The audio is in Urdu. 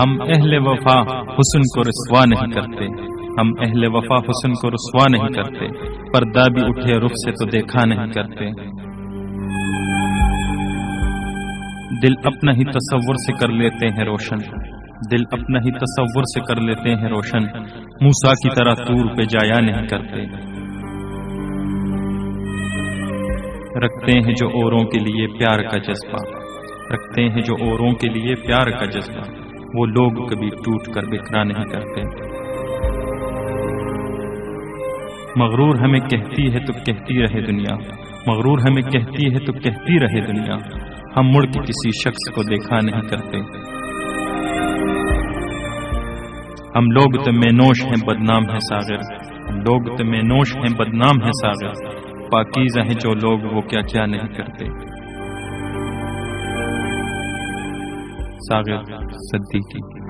ہم اہل وفا حسن کو رسوا نہیں کرتے، ہم اہل وفا حسن کو رسوا نہیں کرتے، پردہ بھی اٹھے رخ سے تو دیکھا نہیں کرتے۔ دل اپنا ہی تصور سے کر لیتے ہیں روشن، دل اپنا ہی تصور سے کر لیتے ہیں روشن، موسیٰ کی طرح طور پہ جایا نہیں کرتے۔ رکھتے ہیں جو اوروں کے لیے پیار کا جذبہ، رکھتے ہیں جو اوروں کے لیے پیار کا جذبہ، وہ لوگ کبھی ٹوٹ کر بکھرا نہیں کرتے۔ مغرور ہمیں کہتی ہے تو کہتی رہے دنیا، مغرور ہمیں کہتی ہے تو کہتی رہے دنیا، ہم مڑ کے کسی شخص کو دیکھا نہیں کرتے۔ ہم لوگ تو میں نوش ہیں بدنام ہیں ساغر، ہم لوگ تو میں نوش ہیں بدنام ہیں ساغر، پاکیزہ ہیں جو لوگ وہ کیا کیا نہیں کرتے۔ ساغر صدیقی۔